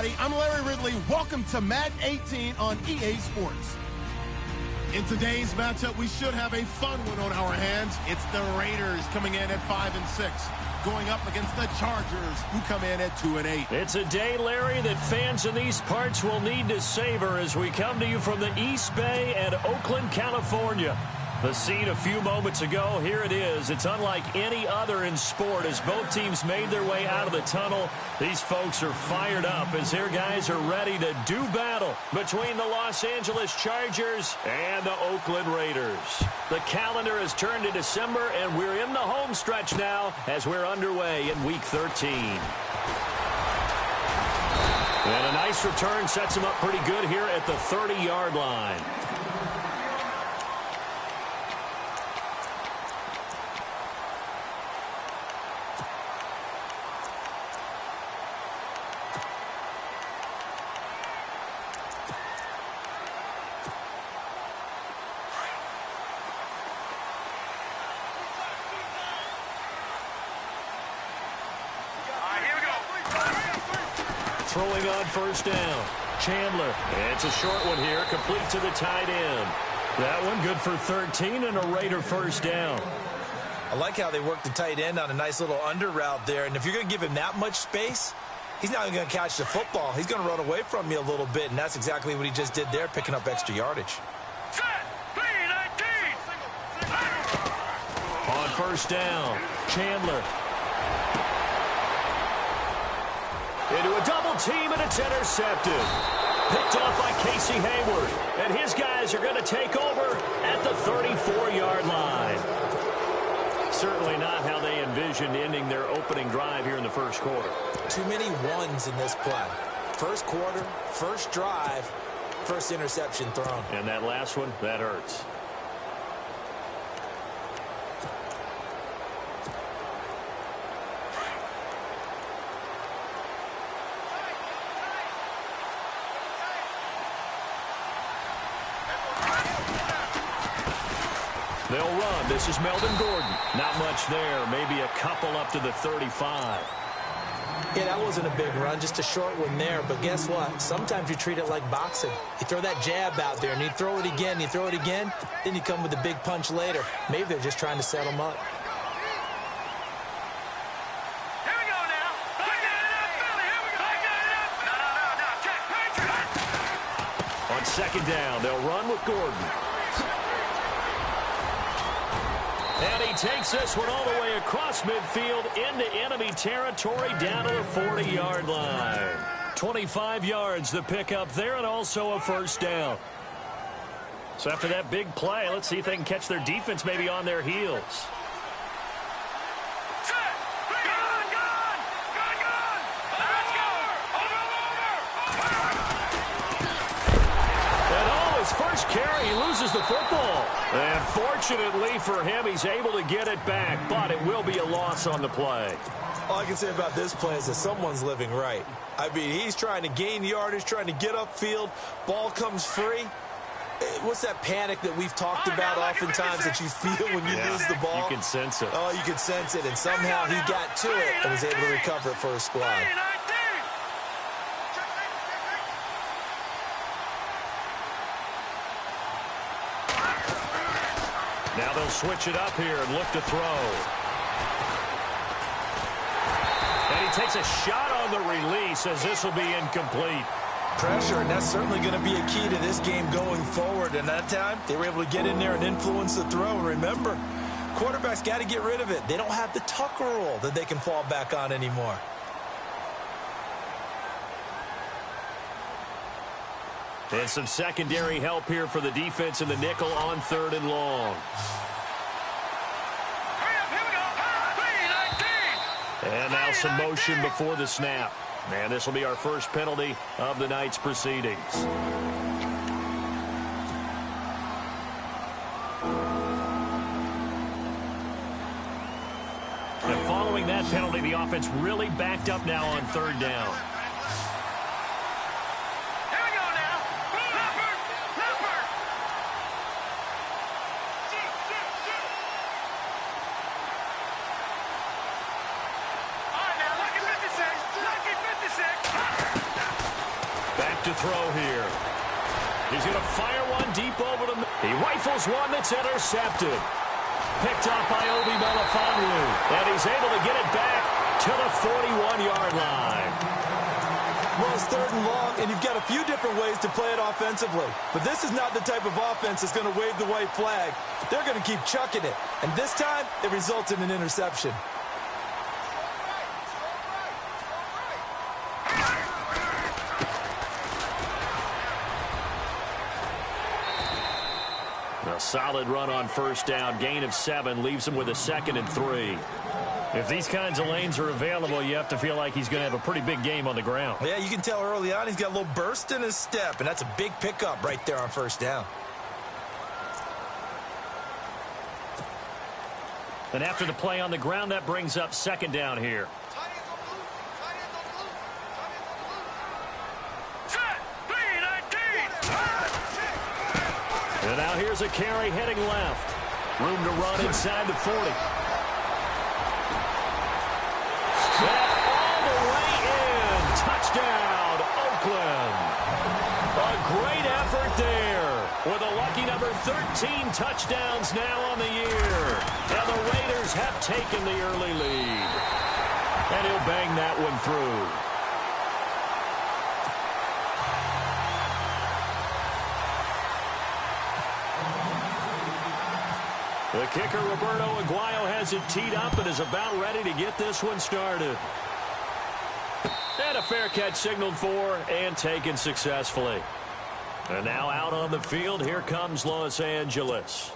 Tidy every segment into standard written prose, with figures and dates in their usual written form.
everybody. I'm Larry Ridley. Welcome to Madden 18 on EA Sports. In today's matchup, we should have a fun one on our hands. It's the Raiders coming in at 5-6, going up against the Chargers, who come in at 2-8. It's a day, Larry, that fans in these parts will need to savor as we come to you from the East Bay and Oakland, California. The scene a few moments ago, here it is. It's unlike any other in sport as both teams made their way out of the tunnel. These folks are fired up as their guys are ready to do battle between the Los Angeles Chargers and the Oakland Raiders. The calendar has turned to December, and we're in the home stretch now as we're underway in Week 13. And a nice return sets him up pretty good here at the 30-yard line. Throwing on first down. Chandler. It's a short one here, complete to the tight end. That one good for 13 and a Raider first down. I like how they work the tight end on a nice little under route there. And if you're going to give him that much space, he's not even going to catch the football. He's going to run away from you a little bit, and that's exactly what he just did there, picking up extra yardage. On first down, Chandler. Into a double team, and it's intercepted. Picked off by Casey Hayward. And his guys are going to take over at the 34-yard line. Certainly not how they envisioned ending their opening drive here in the first quarter. Too many ones in this play. First quarter, first drive, first interception thrown. And that last one, that hurts. They'll run. This is Melvin Gordon. Not much there. Maybe a couple up to the 35. Yeah, that wasn't a big run, just a short one there. But guess what? Sometimes you treat it like boxing. You throw that jab out there, and you throw it again, you throw it again, then you come with a big punch later. Maybe they're just trying to set them up. Here we go now. Back it up, Philly. Here we go. Back it up. Check, Patriot. On second down, they'll run with Gordon. And he takes this one all the way across midfield into enemy territory down to the 40-yard line. 25 yards the pickup there, and also a first down. So after that big play, let's see if they can catch their defense maybe on their heels. First carry, he loses the football. And fortunately for him, he's able to get it back, but it will be a loss on the play. All I can say about this play is that someone's living right. I mean, he's trying to gain yardage, trying to get upfield. Ball comes free. What's that panic that we've talked about oftentimes that you feel when you lose the ball? You can sense it. Oh, you can sense it, and somehow he got to it and was able to recover it for his squad. Now they'll switch it up here and look to throw. And he takes a shot on the release as this will be incomplete. Pressure, and that's certainly going to be a key to this game going forward. And that time, they were able to get in there and influence the throw. Remember, quarterbacks got to get rid of it. They don't have the Tucker rule that they can fall back on anymore. And some secondary help here for the defense in the nickel on third and long. And now some motion before the snap. And this will be our first penalty of the night's proceedings. And following that penalty, the offense really backed up now on third down. to throw here. He's going to fire one deep over the... He rifles one that's intercepted. Picked up by Obi Melifonwu. And he's able to get it back to the 41-yard line. Well, it's 3rd and long, and you've got a few different ways to play it offensively. But this is not the type of offense that's going to wave the white flag. They're going to keep chucking it. And this time, it results in an interception. A solid run on 1st down. Gain of 7 leaves him with a 2nd and 3. If these kinds of lanes are available, you have to feel like he's going to have a pretty big game on the ground. Yeah, you can tell early on he's got a little burst in his step, and that's a big pickup right there on 1st down. And after the play on the ground, that brings up 2nd down here. And now here's a carry heading left. Room to run inside the 40. And all the way in. Touchdown, Oakland. A great effort there with a lucky number 13 touchdowns now on the year. And the Raiders have taken the early lead. And he'll bang that one through. The kicker, Roberto Aguayo, has it teed up and is about ready to get this one started. And a fair catch signaled for and taken successfully. And now out on the field, here comes Los Angeles.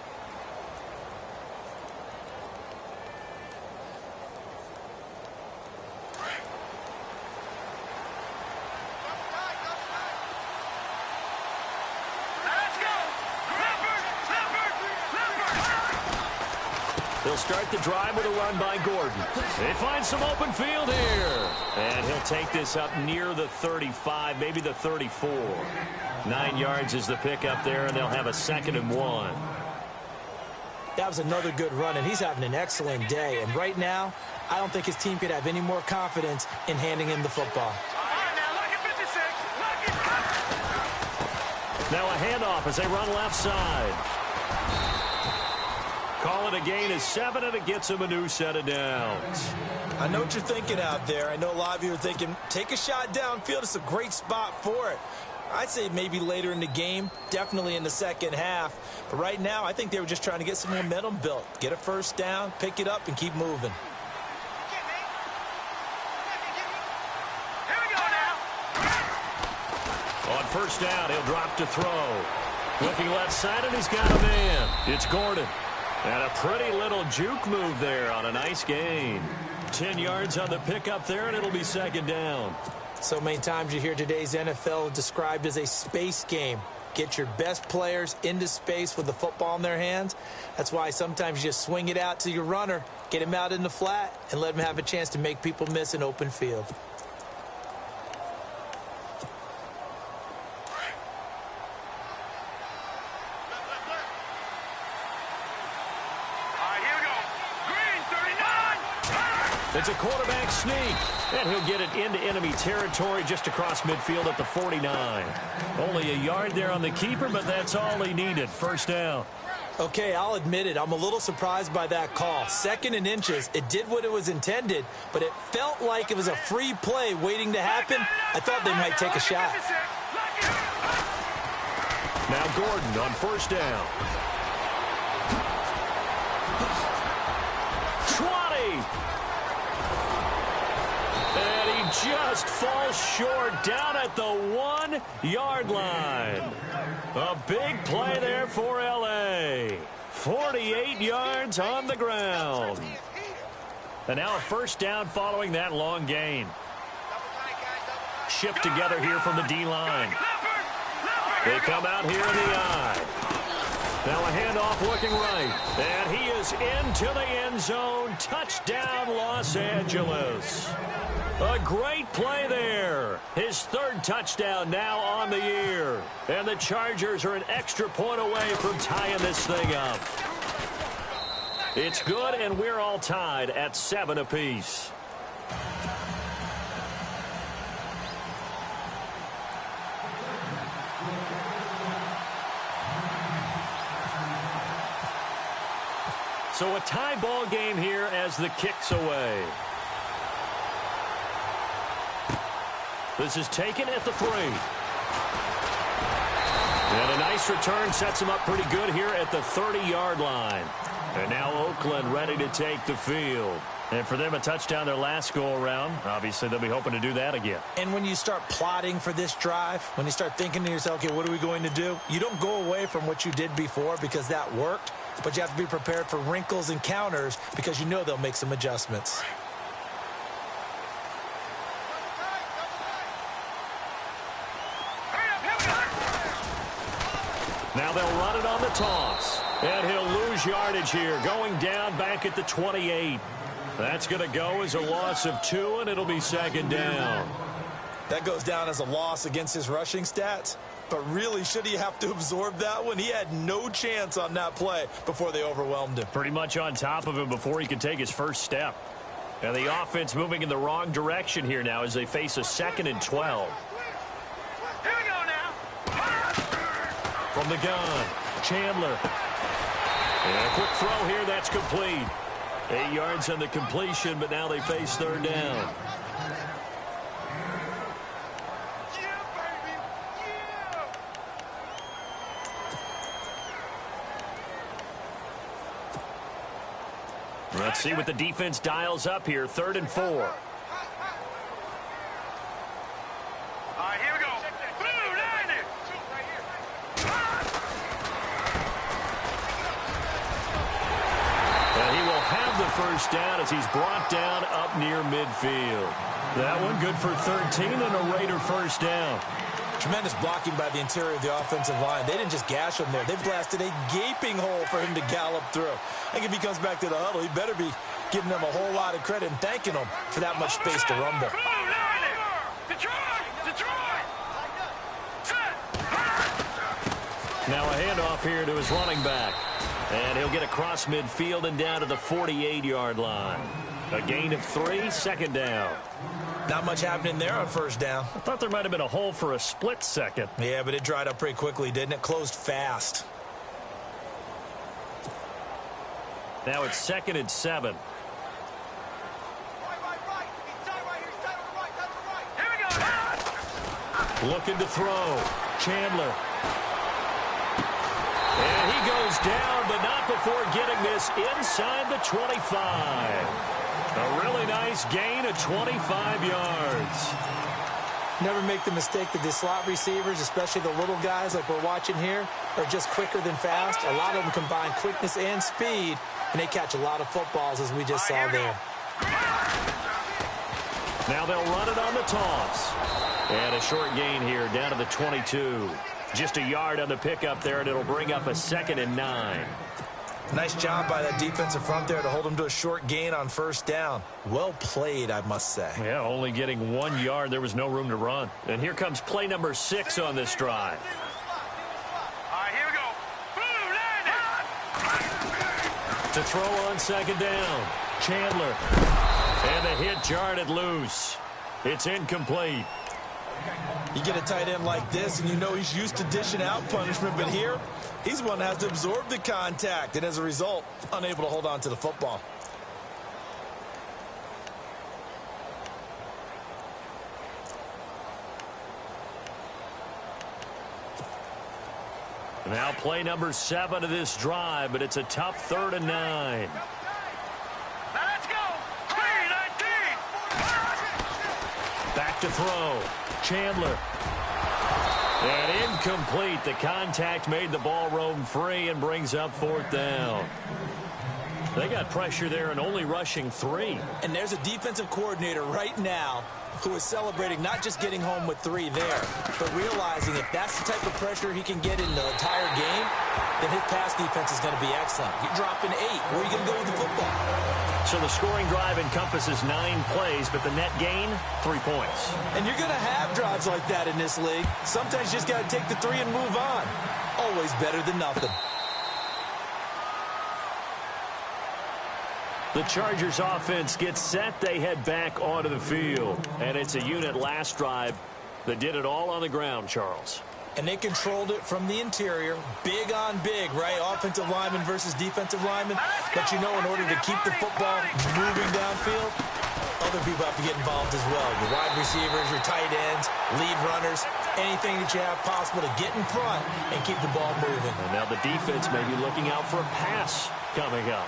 He'll start the drive with a run by Gordon. They find some open field here. And he'll take this up near the 35, maybe the 34. 9 yards is the pickup there, and they'll have a 2nd and 1. That was another good run, and he's having an excellent day. And right now, I don't think his team could have any more confidence in handing him the football. Now a handoff as they run left side. Call it a gain of 7, and it gets him a new set of downs. I know what you're thinking out there. I know a lot of you are thinking, take a shot downfield. It's a great spot for it. I'd say maybe later in the game, definitely in the 2nd half. But right now, I think they were just trying to get some momentum built. Get a 1st down, pick it up, and keep moving. Here we go now. On 1st down, he'll drop to throw. Looking left side, and he's got a man. It's Gordon. And a pretty little juke move there on a nice gain. 10 yards on the pickup there, and it'll be 2nd down. So many times you hear today's NFL described as a space game. Get your best players into space with the football in their hands. That's why sometimes you just swing it out to your runner, get him out in the flat, and let him have a chance to make people miss an open field. It's a quarterback sneak, and he'll get it into enemy territory just across midfield at the 49. Only a yard there on the keeper, but that's all he needed. 1st down. Okay, I'll admit it. I'm a little surprised by that call. 2nd and inches. It did what it was intended, but it felt like it was a free play waiting to happen. I thought they might take a shot. Now Gordon on 1st down. 20. And he just falls short down at the 1-yard line. A big play there for L.A. 48 yards on the ground. And now a 1st down following that long gain. Shift together here from the D-line. They come out here in the eye. Now a handoff looking right. And he is into the end zone. Touchdown, Los Angeles. A great play there. His 3rd touchdown now on the year. And the Chargers are an extra point away from tying this thing up. It's good, and we're all tied at 7 apiece. So a tie ball game here as the kick's away. This is taken at the 3. And a nice return sets him up pretty good here at the 30-yard line. And now Oakland ready to take the field. And for them, a touchdown their last go-around. Obviously, they'll be hoping to do that again. And when you start plotting for this drive, when you start thinking to yourself, okay, what are we going to do? You don't go away from what you did before because that worked, but you have to be prepared for wrinkles and counters because you know they'll make some adjustments. Now they'll run it on the toss. And he'll lose yardage here, going down back at the 28. That's going to go as a loss of 2, and it'll be 2nd down. That goes down as a loss against his rushing stats. But really, should he have to absorb that one? He had no chance on that play before they overwhelmed him. Pretty much on top of him before he could take his first step. And the offense moving in the wrong direction here now as they face a 2nd and 12. Here we go now. From the gun, Chandler. And a quick throw here, that's complete. 8 yards on the completion, but now they face 3rd down. Let's see what the defense dials up here. 3rd and 4. All right, here we go. Blue, line it. And he will have the first down as he's brought down up near midfield. That one good for 13 and a Raider first down. Tremendous blocking by the interior of the offensive line. They didn't just gash him there. They blasted a gaping hole for him to gallop through. I think if he comes back to the huddle, he better be giving them a whole lot of credit and thanking them for that much space to rumble. Blue, line it. Detroit, Detroit. Set. Now a handoff here to his running back. And he'll get across midfield and down to the 48-yard line. A gain of 3, 2nd down. Not much happening there on 1st down. I thought there might have been a hole for a split second. Yeah, but it dried up pretty quickly, didn't it? Closed fast. Now it's 2nd and 7. Here we go. Looking to throw. Chandler. And he goes down, but not before getting this inside the 25. A really nice gain of 25 yards. Never make the mistake that the slot receivers, especially the little guys like we're watching here, are just quicker than fast. A lot of them combine quickness and speed, and they catch a lot of footballs, as we just saw there. Now they'll run it on the toss. And a short gain here down to the 22. Just a yard on the pickup there, and it'll bring up a 2nd and 9. Nice job by that defensive front there to hold him to a short gain on 1st down. Well played, I must say. Yeah, only getting 1 yard. There was no room to run. And here comes play number 6 on this drive. All right, here we go. Blue, line it. To throw on 2nd down. Chandler. And the hit jarred loose. It's incomplete. You get a tight end like this, and you know he's used to dishing out punishment, but here, he's the one that has to absorb the contact, and as a result, unable to hold on to the football. Now play number 7 of this drive, but it's a tough 3rd and 9. Now let's go. 3-19. Back to throw. Chandler. And incomplete. The contact made the ball roam free and brings up 4th down. They got pressure there and only rushing 3. And there's a defensive coordinator right now who is celebrating not just getting home with 3 there, but realizing if that's the type of pressure he can get in the entire game, then his pass defense is going to be excellent. You're dropping 8. Where are you going to go with the football? So the scoring drive encompasses 9 plays, but the net gain, 3 points. And you're going to have drives like that in this league. Sometimes you just got to take the 3 and move on. Always better than nothing. The Chargers offense gets set. They head back onto the field. And it's a unit last drive that did it all on the ground, Charles. And they controlled it from the interior. Big on big, right? Offensive lineman versus defensive lineman. But you know, in order to keep the football moving downfield, other people have to get involved as well. Your wide receivers, your tight ends, lead runners, anything that you have possible to get in front and keep the ball moving. And now the defense may be looking out for a pass coming up.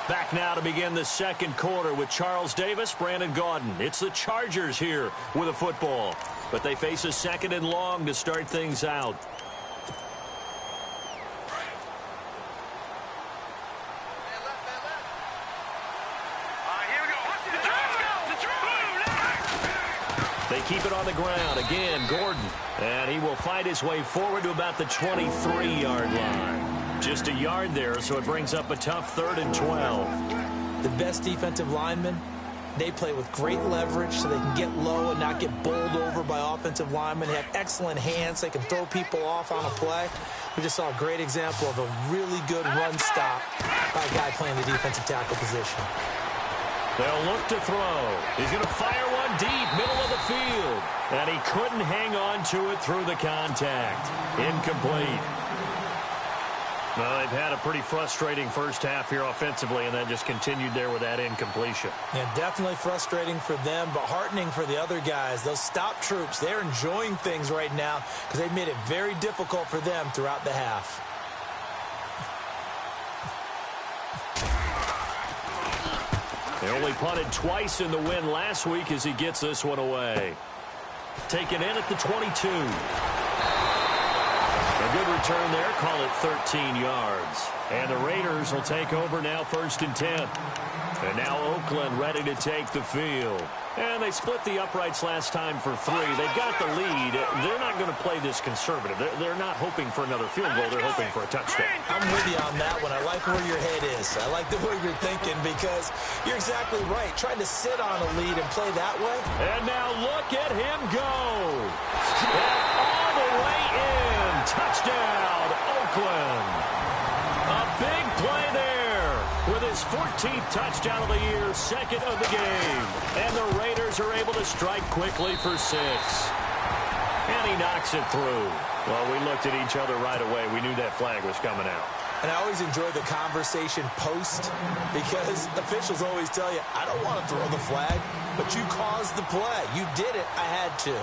Back now to begin the second quarter with Charles Davis, Brandon Gaudin. It's the Chargers here with a football, but they face a 2nd and long to start things out. They keep it on the ground. Again, Gordon. And he will fight his way forward to about the 23-yard line. Just a yard there, so it brings up a tough 3rd and 12. The best defensive linemen, they play with great leverage so they can get low and not get bowled over by offensive linemen. They have excellent hands. They can throw people off on a play. We just saw a great example of a really good run stop by a guy playing the defensive tackle position. They'll look to throw. He's going to fire one deep, middle of the field. And he couldn't hang on to it through the contact. Incomplete. Well, they've had a pretty frustrating first half here offensively, and then just continued there with that incompletion. Yeah, definitely frustrating for them, but heartening for the other guys. Those stop troops, they're enjoying things right now because they've made it very difficult for them throughout the half. They only punted twice in the win last week as he gets this one away. Taken in at the 22. A good return there. Call it 13 yards. And the Raiders will take over now 1st and 10. And now Oakland ready to take the field. And they split the uprights last time for 3. They've got the lead. They're not going to play this conservative. They're not hoping for another field goal. They're hoping for a touchdown. I'm with you on that one. I like where your head is. I like the way you're thinking because you're exactly right. Trying to sit on a lead and play that way. And now look at him go. And all the way in. Touchdown, Oakland. A big play there with his 14th touchdown of the year, 2nd of the game. And the Raiders are able to strike quickly for 6. And he knocks it through. Well, we looked at each other right away. We knew that flag was coming out. And I always enjoy the conversation post because officials always tell you, I don't want to throw the flag, but you caused the play. You did it. I had to.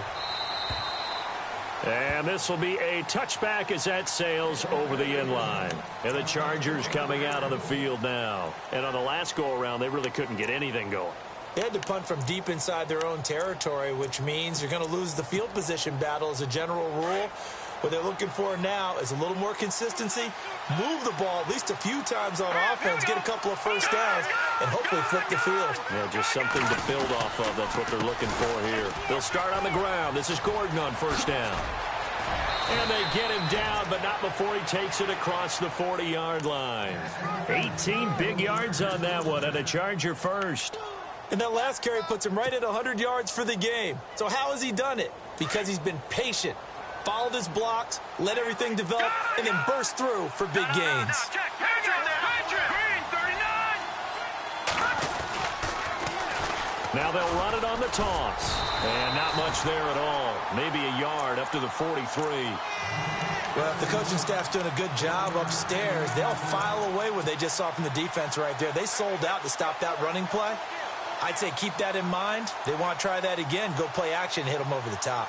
And this will be a touchback as that sails over the end line. And the Chargers coming out on the field now. And on the last go-around, they really couldn't get anything going. They had to punt from deep inside their own territory, which means you're going to lose the field position battle as a general rule. What they're looking for now is a little more consistency, move the ball at least a few times on offense, get a couple of first downs, and hopefully flip the field. Yeah, just something to build off of. That's what they're looking for here. They'll start on the ground. This is Gordon on 1st down. And they get him down, but not before he takes it across the 40-yard line. 18 big yards on that one, and a Charger first. And that last carry puts him right at 100 yards for the game. So how has he done it? Because he's been patient, followed his blocks, let everything develop, and then burst through for big gains. Now they'll run it on the toss. And not much there at all. Maybe a yard up to the 43. Well, if the coaching staff's doing a good job upstairs, they'll file away what they just saw from the defense right there. They sold out to stop that running play. I'd say keep that in mind. They want to try that again. Go play action, hit them over the top.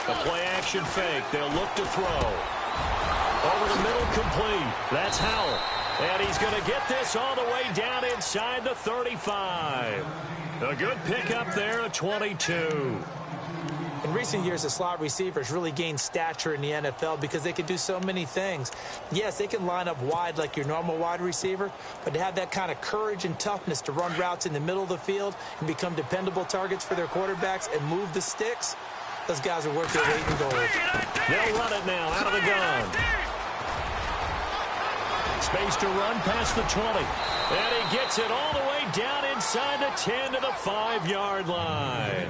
A play-action fake. They'll look to throw. Over the middle, complete. That's Howell. And he's going to get this all the way down inside the 35. A good pickup there at 22. In recent years, the slot receivers really gained stature in the NFL because they can do so many things. Yes, they can line up wide like your normal wide receiver, but to have that kind of courage and toughness to run routes in the middle of the field and become dependable targets for their quarterbacks and move the sticks, those guys are worth their weight in gold. They'll run it now out of the gun. Space to run past the 20. And he gets it all the way down inside the 10 to the 5-yard line.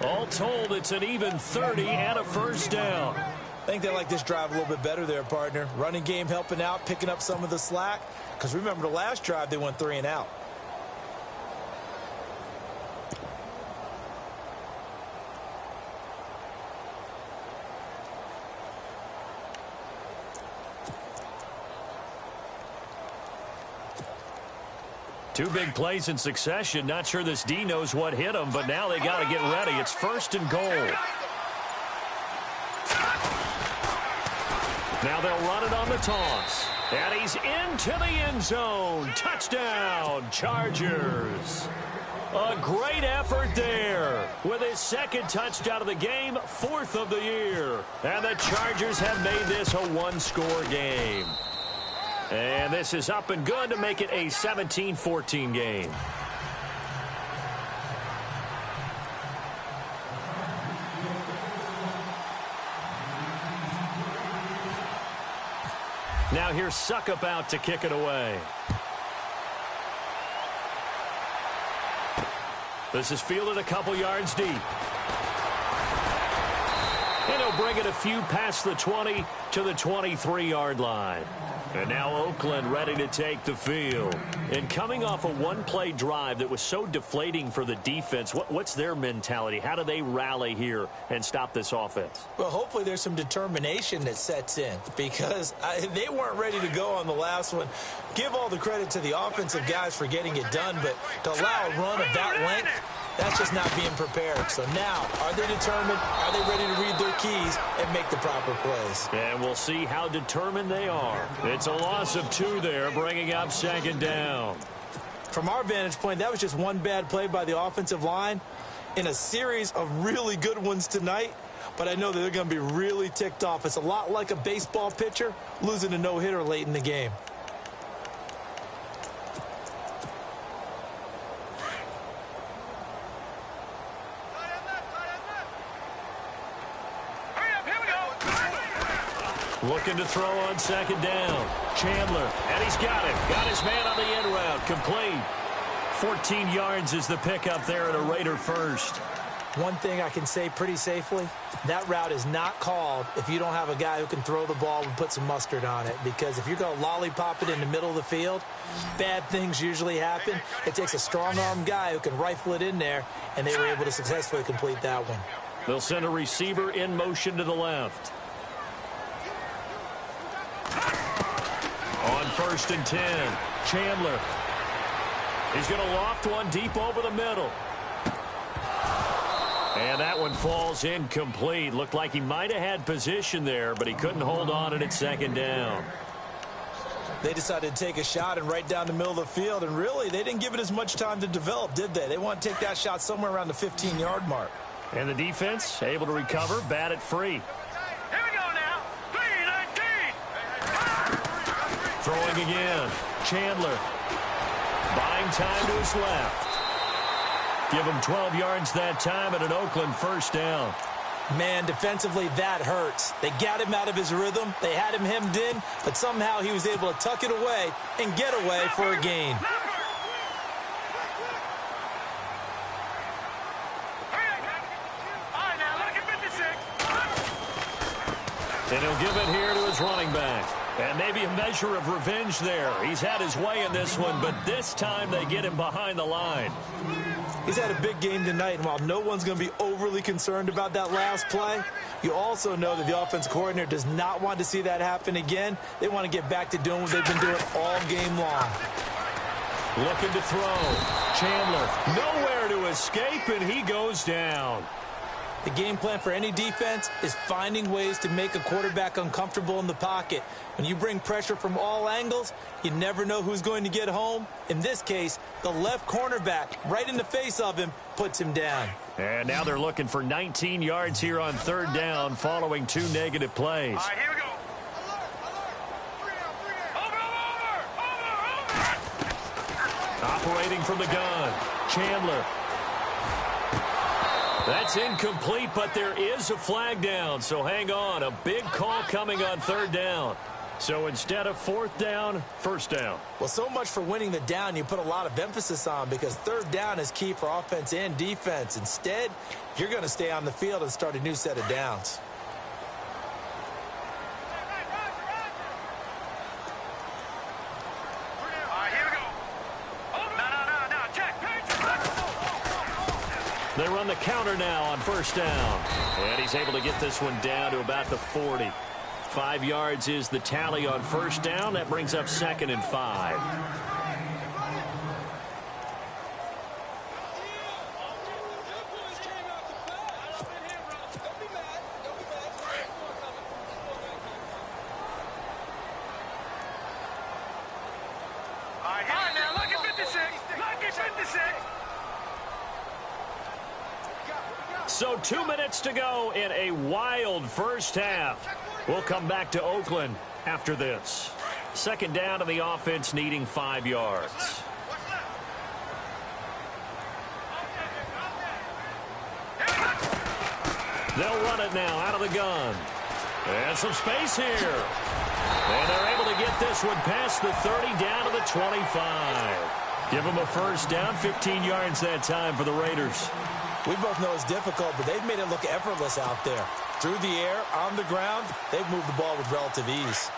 All told, it's an even 30 and a first down. I think they like this drive a little bit better there, partner. Running game helping out, picking up some of the slack. Because remember, the last drive, they went 3 and out. Two big plays in succession. Not sure this D knows what hit him, but now they got to get ready. It's 1st and goal. Now they'll run it on the toss. And he's into the end zone. Touchdown, Chargers. A great effort there. With his 2nd touchdown of the game, 4th of the year. And the Chargers have made this a 1-score game. And this is up and good to make it a 17-14 game. Now here's Suckup out to kick it away. This is fielded a couple yards deep. And he'll bring it a few past the 20 to the 23-yard line. And now Oakland ready to take the field. And coming off a one-play drive that was so deflating for the defense, what's their mentality? How do they rally here and stop this offense? Well, hopefully there's some determination that sets in because they weren't ready to go on the last one. Give all the credit to the offensive guys for getting it done, but to allow a run of that length, that's just not being prepared. So now, are they determined? Are they ready to read their keys and make the proper plays? And we'll see how determined they are. It's a loss of 2 there, bringing up 2nd down. From our vantage point, that was just one bad play by the offensive line in a series of really good ones tonight. But I know that they're going to be really ticked off. It's a lot like a baseball pitcher losing a no-hitter late in the game. Looking to throw on 2nd down. Chandler, and he's got it. Got his man on the end route. Complete. 14 yards is the pickup there at a Raider first. One thing I can say pretty safely, that route is not called if you don't have a guy who can throw the ball and put some mustard on it. Because if you're going to lollipop it in the middle of the field, bad things usually happen. It takes a strong-arm guy who can rifle it in there, and they were able to successfully complete that one. They'll send a receiver in motion to the left. On 1st and 10, Chandler. He's going to loft one deep over the middle. And that one falls incomplete. Looked like he might have had position there, but he couldn't hold on it at 2nd down. They decided to take a shot and right down the middle of the field, and really, they didn't give it as much time to develop, did they? They want to take that shot somewhere around the 15-yard mark. And the defense able to recover, bat it free. Throwing again. Chandler. Buying time to his left. Give him 12 yards that time at an Oakland 1st down. Man, defensively, that hurts. They got him out of his rhythm. They had him hemmed in, but somehow he was able to tuck it away and get away for a gain. And he'll give it here to his running back. And maybe a measure of revenge there. He's had his way in this one, but this time they get him behind the line. He's had a big game tonight, and while no one's going to be overly concerned about that last play, you also know that the offense coordinator does not want to see that happen again. They want to get back to doing what they've been doing all game long. Looking to throw. Chandler, nowhere to escape, and he goes down. The game plan for any defense is finding ways to make a quarterback uncomfortable in the pocket. When you bring pressure from all angles, you never know who's going to get home. In this case, the left cornerback, right in the face of him, puts him down. And now they're looking for 19 yards here on 3rd down following 2 negative plays. All right, here we go. Over. Operating from the gun. Chandler. That's incomplete, but there is a flag down, so hang on. A big call coming on 3rd down. So instead of 4th down, 1st down. Well, so much for winning the down you put a lot of emphasis on because 3rd down is key for offense and defense. Instead, you're going to stay on the field and start a new set of downs. They run the counter now on first down. And he's able to get this one down to about the 40. 5 yards is the tally on first down. That brings up 2nd and 5. So 2 minutes to go in a wild first half. We'll come back to Oakland after this. 2nd down and the offense needing 5 yards. They'll run it now out of the gun. And some space here. And they're able to get this one past the 30 down to the 25. Give them a first down, 15 yards that time for the Raiders. We both know it's difficult, but they've made it look effortless out there. Through the air, on the ground, they've moved the ball with relative ease.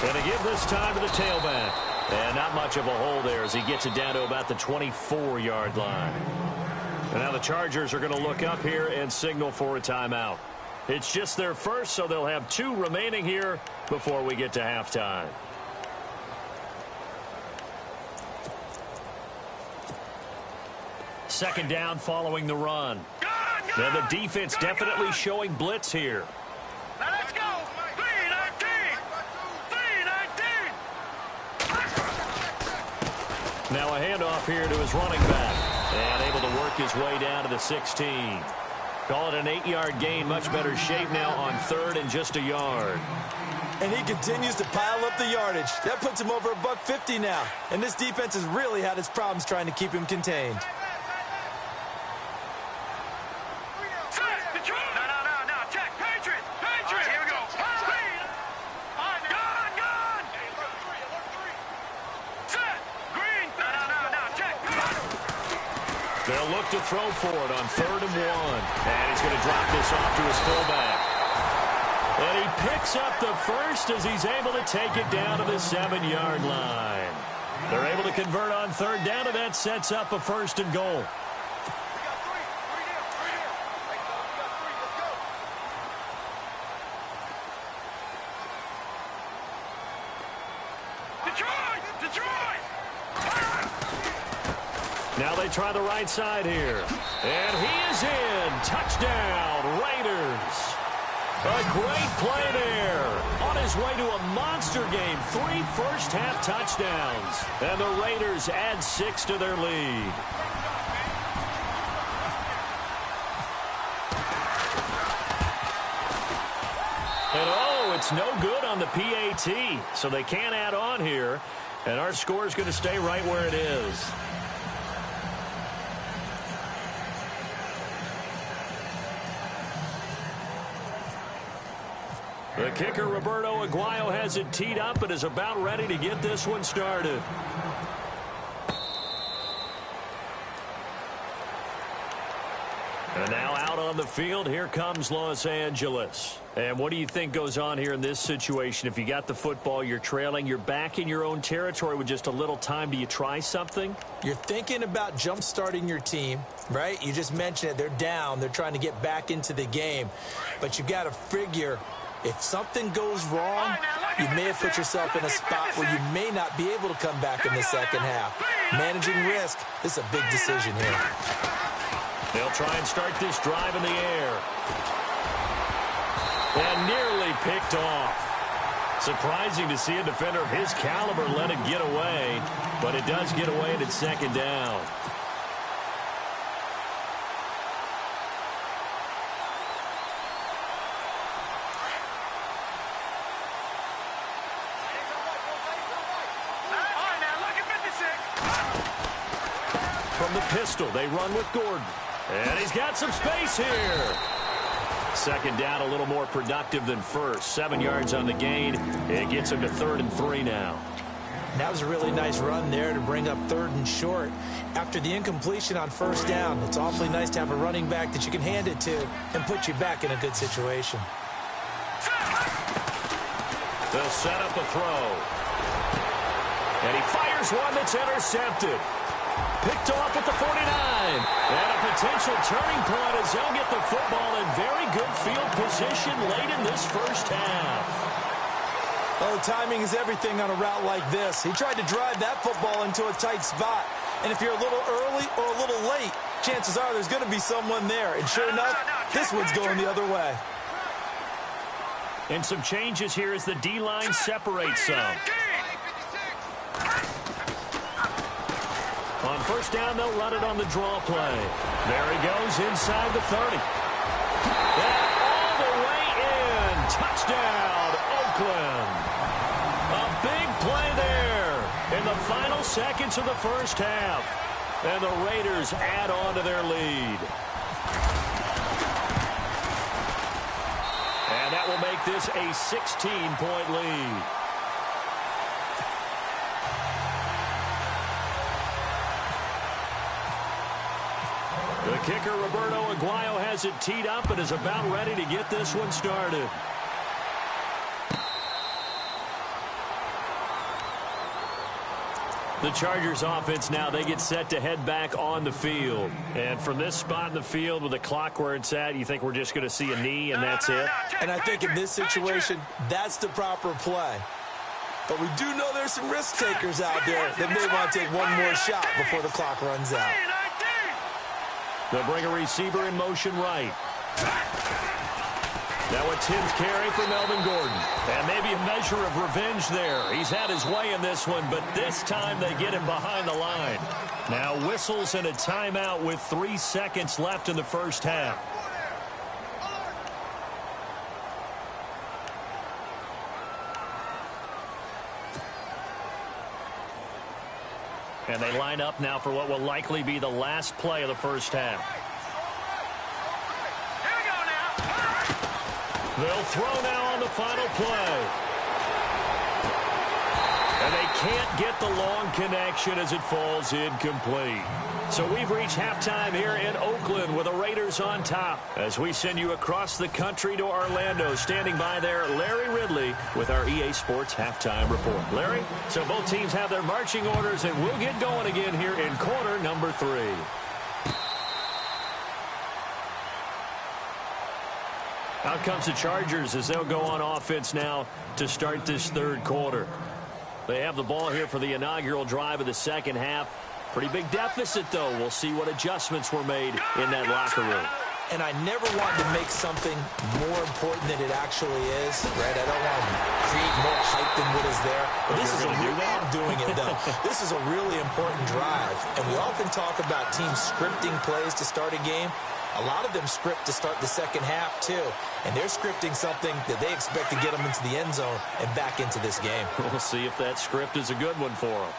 Going to give this time to the tailback. And not much of a hole there as he gets it down to about the 24-yard line. And now the Chargers are going to look up here and signal for a timeout. It's just their first, so they'll have 2 remaining here before we get to halftime. Second down following the run. Now the defense definitely showing blitz here. Now let's go. 3-19. 3-19. Now a handoff here to his running back. And able to work his way down to the 16. Call it an 8-yard gain. Much better shape now on 3rd and just a yard. And he continues to pile up the yardage. That puts him over $150 now. And this defense has really had its problems trying to keep him contained. No. Check. Patriot. Here we go. Gun. Set. Green. No. Check. They'll look to throw for it on 3rd and 1. And he's going to drop this off to his fullback. And he picks up the first as he's able to take it down to the 7-yard line. They're able to convert on 3rd down, and that sets up a 1st and goal. Detroit! Now they try the right side here. And he is in. Touchdown, Raiders. A great play there. On his way to a monster game. 3 first-half touchdowns. And the Raiders add 6 to their lead. And it's no good on the PAT. So they can't add on here. And our score is going to stay right where it is. The kicker, Roberto Aguayo, has it teed up and is about ready to get this one started. And now out on the field, here comes Los Angeles. And what do you think goes on here in this situation? If you got the football, you're trailing, you're back in your own territory with just a little time. Do you try something? You're thinking about jump-starting your team, right? You just mentioned it. They're down. They're trying to get back into the game. But you got to figure, if something goes wrong, you may have put yourself in a spot where you may not be able to come back in the second half. Managing risk, this is a big decision here. They'll try and start this drive in the air. And nearly picked off. Surprising to see a defender of his caliber let it get away, but it does get away and it's 2nd down. From the pistol, they run with Gordon. And he's got some space here. 2nd down, a little more productive than first. 7 yards on the gain. It gets him to 3rd and 3 now. That was a really nice run there to bring up 3rd and short. After the incompletion on 1st down, it's awfully nice to have a running back that you can hand it to and put you back in a good situation. They'll set up a throw. And he fires one that's intercepted. Picked off at the 49. And a potential turning point as they'll get the football in very good field position late in this first half. Oh, timing is everything on a route like this. He tried to drive that football into a tight spot. And if you're a little early or a little late, chances are there's going to be someone there. And sure enough, this one's going the other way. And some changes here as the D-line separates some. On first down, they'll run it on the draw play. There he goes inside the 30. And all the way in. Touchdown, Oakland. A big play there in the final seconds of the first half. And the Raiders add on to their lead. And that will make this a 16-point lead. The kicker, Roberto Aguayo, has it teed up and is about ready to get this one started. The Chargers offense now, they get set to head back on the field. And from this spot in the field with the clock where it's at, you think we're just going to see a knee and that's it? And I think in this situation, that's the proper play. But we do know there's some risk takers out there that may want to take one more shot before the clock runs out. They'll bring a receiver in motion right. Now a 10th carry for Melvin Gordon. And maybe a measure of revenge there. He's had his way in this one, but this time they get him behind the line. Now whistles and a timeout with 3 seconds left in the first half. And they line up now for what will likely be the last play of the first half. Here we go now. They'll throw now on the final play. And they can't get the long connection as it falls incomplete. So we've reached halftime here in Oakland with the Raiders on top. As we send you across the country to Orlando, standing by there, Larry Ridley with our EA Sports Halftime Report. Larry, so both teams have their marching orders, and we'll get going again here in quarter number 3. Out comes the Chargers as they'll go on offense now to start this third quarter. They have the ball here for the inaugural drive of the second half. Pretty big deficit, though. We'll see what adjustments were made in that locker room. And I never want to make something more important than it actually is, right? I don't want to create more hype than what is there. But this is a real way I'm doing it, though. This is a really important drive. And we often talk about teams scripting plays to start a game. A lot of them script to start the second half, too. And they're scripting something that they expect to get them into the end zone and back into this game. We'll see if that script is a good one for them.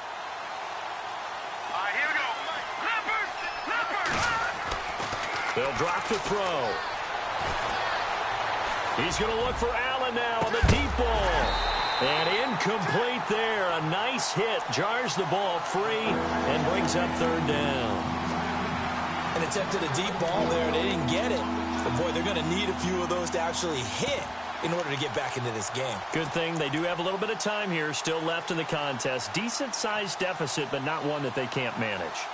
They'll drop the throw. He's going to look for Allen now on the deep ball. And incomplete there. A nice hit. Jars the ball free and brings up third down. And attempted a deep ball there, and they didn't get it. But, boy, they're going to need a few of those to actually hit in order to get back into this game. Good thing they do have a little bit of time here still left in the contest. Decent-sized deficit, but not one that they can't manage.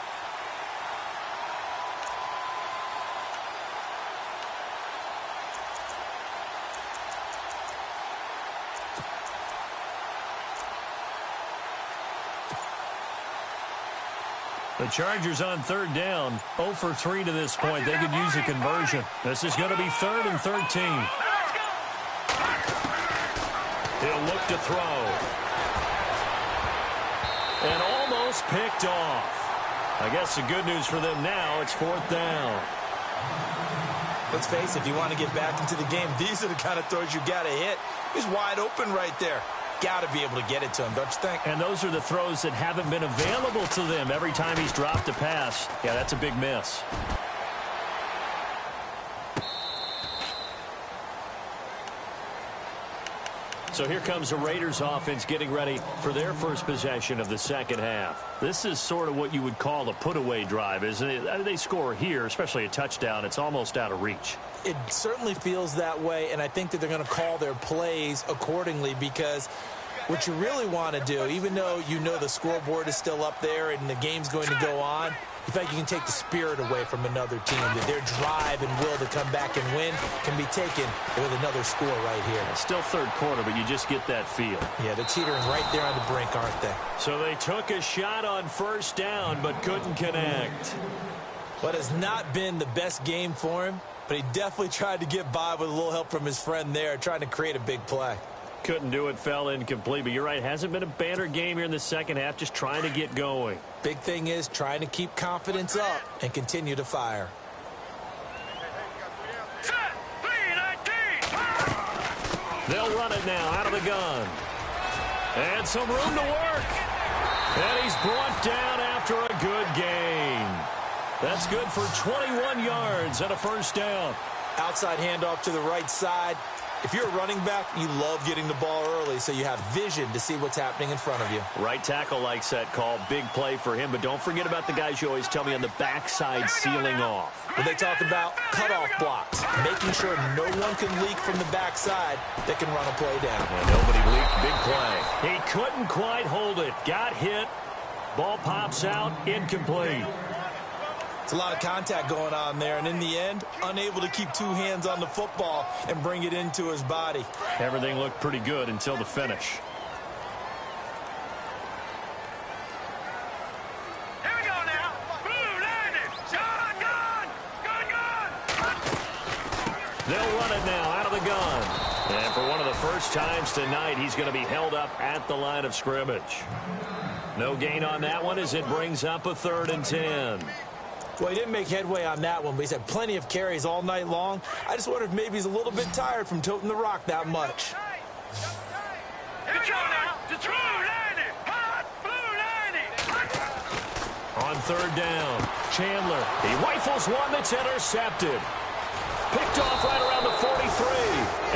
The Chargers on third down, 0 for 3 to this point. They could use a conversion. This is going to be 3rd and 13. He'll look to throw. And almost picked off. I guess the good news for them now, it's 4th down. Let's face it, if you want to get back into the game, these are the kind of throws you got to hit. He's wide open right there. Got to be able to get it to him, don't you think? And those are the throws that haven't been available to them every time he's dropped a pass. Yeah, that's a big miss. So here comes the Raiders offense getting ready for their first possession of the second half. This is sort of what you would call a put-away drive, isn't it? They score here, especially a touchdown. It's almost out of reach. It certainly feels that way, and I think that they're going to call their plays accordingly, because what you really want to do, even though you know the scoreboard is still up there and the game's going to go on, you feel like you can take the spirit away from another team, that their drive and will to come back and win can be taken with another score right here. Still third quarter, but you just get that feel. Yeah, they're teetering right there on the brink, aren't they? So they took a shot on first down, but couldn't connect. What has not been the best game for him, but he definitely tried to get by with a little help from his friend there, trying to create a big play. Couldn't do it, fell incomplete, but you're right, hasn't been a banner game here in the second half, just trying to get going. Big thing is trying to keep confidence up and continue to fire. Set, 3-19. They'll run it now out of the gun. And some room to work. And he's brought down after a good gain. That's good for 21 yards and a first down. Outside handoff to the right side. If you're a running back, you love getting the ball early so you have vision to see what's happening in front of you. Right tackle likes that call. Big play for him. But don't forget about the guys you always tell me on the backside sealing off. When they talk about cutoff blocks, making sure no one can leak from the backside that can run a play down. And nobody leaked. Big play. He couldn't quite hold it. Got hit. Ball pops out. Incomplete. It's a lot of contact going on there, and in the end, unable to keep two hands on the football and bring it into his body. Everything looked pretty good until the finish. Here we go now. Blue 90. Shotgun. Gun. They'll run it now out of the gun. And for one of the first times tonight, he's going to be held up at the line of scrimmage. No gain on that one as it brings up a 3rd and 10. Well, he didn't make headway on that one, but he's had plenty of carries all night long. I just wonder if maybe he's a little bit tired from toting the rock that much. Here we go now. Blue 90. Hot Blue 90. On 3rd down, Chandler. He rifles one that's intercepted. Picked off right around the 43.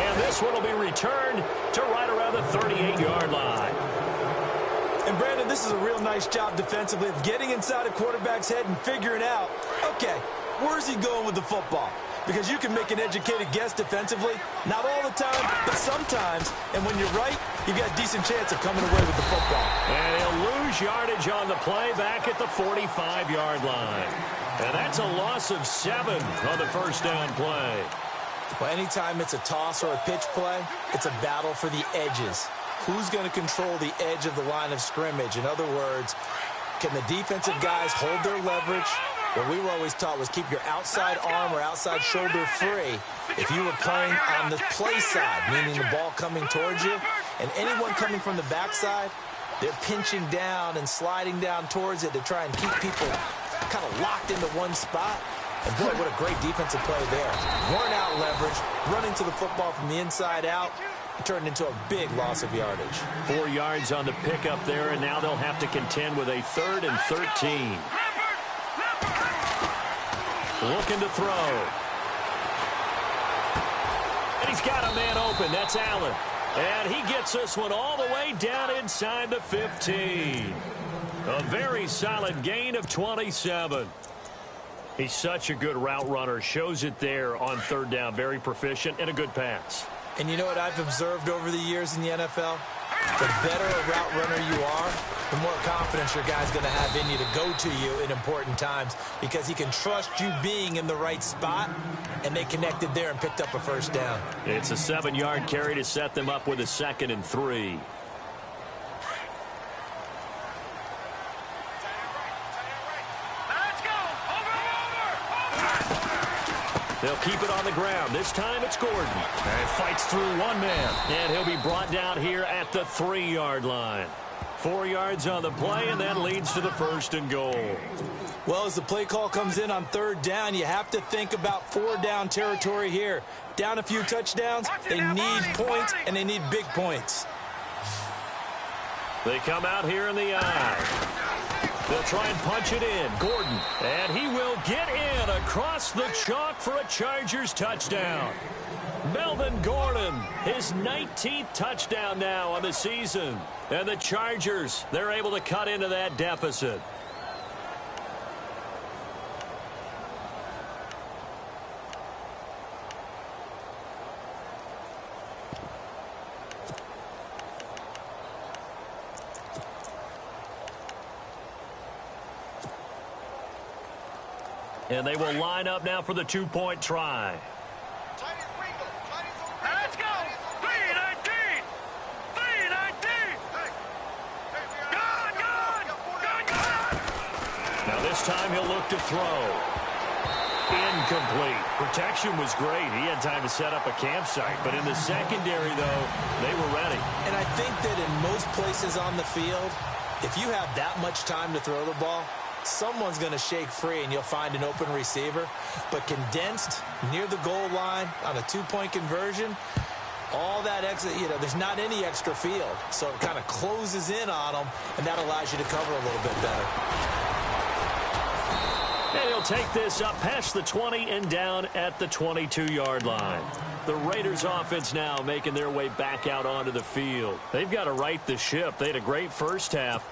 And this one will be returned to right around the 38-yard line. And, Brandon, this is a real nice job defensively of getting inside a quarterback's head and figuring out, okay, where's he going with the football? Because you can make an educated guess defensively, not all the time, but sometimes. And when you're right, you've got a decent chance of coming away with the football. And he'll lose yardage on the play back at the 45-yard line. And that's a loss of 7 on the first down play. Well, anytime it's a toss or a pitch play, it's a battle for the edges. Who's going to control the edge of the line of scrimmage? In other words, can the defensive guys hold their leverage? What we were always taught was keep your outside arm or outside shoulder free if you were playing on the play side, meaning the ball coming towards you. And anyone coming from the backside, they're pinching down and sliding down towards it to try and keep people kind of locked into one spot. And boy, what a great defensive play there. Worn out leverage, running to the football from the inside out. Turned into a big loss of yardage. 4 yards on the pickup there, and now they'll have to contend with a 3rd and 13. Looking to throw. And he's got a man open. That's Allen. And he gets this one all the way down inside the 15. A very solid gain of 27. He's such a good route runner. Shows it there on 3rd down. Very proficient and a good pass. And you know what I've observed over the years in the NFL? The better a route runner you are, the more confidence your guy's going to have in you to go to you in important times, because he can trust you being in the right spot, and they connected there and picked up a first down. It's a 7-yard carry to set them up with a 2nd and 3. Let's go. Over. They'll keep it on the ground. This time it's Gordon. And fights through one man. And he'll be brought down here at the 3-yard line. 4 yards on the play, and that leads to the 1st and goal. Well, as the play call comes in on 3rd down, you have to think about 4-down territory here. Down a few touchdowns, they need points, and they need big points. They come out here in the eye. They'll try and punch it in. Gordon. And he will get in across the chalk for a Chargers touchdown. Melvin Gordon, his 19th touchdown now on the season. And the Chargers, they're able to cut into that deficit. And they will line up now for the two-point try. Let's go. 319. 319. Good. Now this time he'll look to throw. Incomplete. Protection was great. He had time to set up a campsite. But in the secondary, though, they were ready. And I think that in most places on the field, if you have that much time to throw the ball, someone's going to shake free and you'll find an open receiver. But condensed near the goal line on a two-point conversion, all that extra, there's not any extra field. So it kind of closes in on them, and that allows you to cover a little bit better. And he'll take this up past the 20 and down at the 22-yard line. The Raiders offense now making their way back out onto the field. They've got to right the ship. They had a great first half,